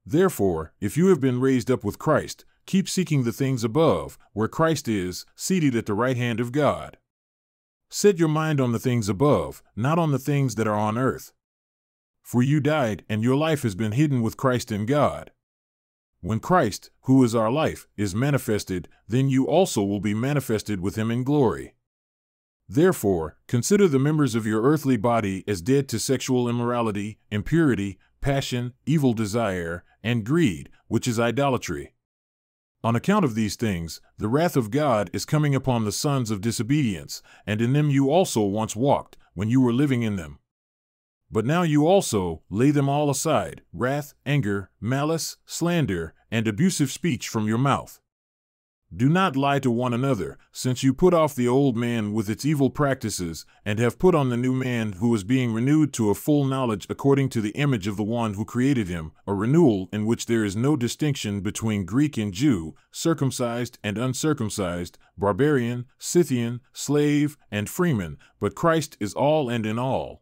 Therefore, if you have been raised up with Christ, keep seeking the things above, where Christ is, seated at the right hand of God. Set your mind on the things above, not on the things that are on earth. For you died, and your life has been hidden with Christ in God. When Christ, who is our life, is manifested, then you also will be manifested with him in glory. Therefore, consider the members of your earthly body as dead to sexual immorality, impurity, passion, evil desire, and greed, which is idolatry. On account of these things, the wrath of God is coming upon the sons of disobedience, and in them you also once walked, when you were living in them. But now you also lay them all aside, wrath, anger, malice, slander, and abusive speech from your mouth. Do not lie to one another, since you put off the old man with its evil practices, and have put on the new man who is being renewed to a full knowledge according to the image of the one who created him, a renewal in which there is no distinction between Greek and Jew, circumcised and uncircumcised, barbarian, Scythian, slave, and freeman, but Christ is all and in all.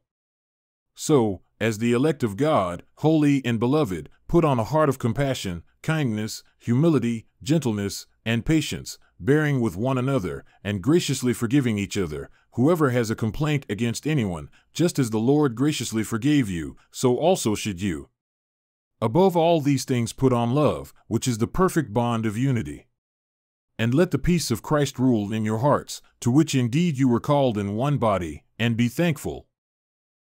So, as the elect of God, holy and beloved, put on a heart of compassion, kindness, humility, gentleness, and patience, bearing with one another, and graciously forgiving each other, whoever has a complaint against anyone, just as the Lord graciously forgave you, so also should you. Above all these things put on love, which is the perfect bond of unity. And let the peace of Christ rule in your hearts, to which indeed you were called in one body, and be thankful.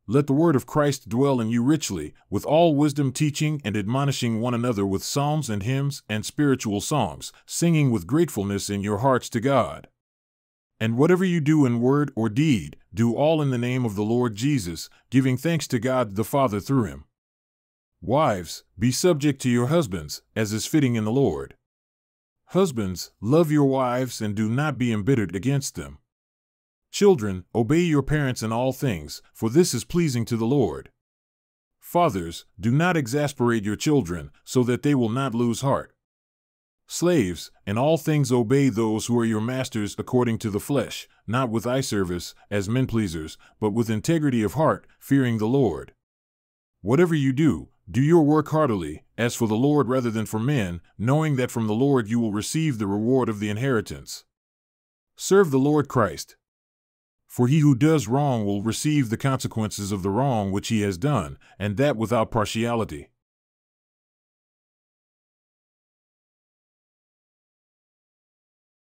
Let the word of Christ dwell in you richly, with all wisdom teaching and admonishing one another with psalms and hymns and spiritual songs, singing with gratefulness in your hearts to God. And whatever you do in word or deed, do all in the name of the Lord Jesus, giving thanks to God the Father through him. Wives, be subject to your husbands, as is fitting in the Lord. Husbands, love your wives and do not be embittered against them. Children, obey your parents in all things, for this is pleasing to the Lord. Fathers, do not exasperate your children, so that they will not lose heart. Slaves, in all things obey those who are your masters according to the flesh, not with eye service, as men-pleasers, but with integrity of heart, fearing the Lord. Whatever you do, do your work heartily, as for the Lord rather than for men, knowing that from the Lord you will receive the reward of the inheritance. Serve the Lord Christ. For he who does wrong will receive the consequences of the wrong which he has done, and that without partiality.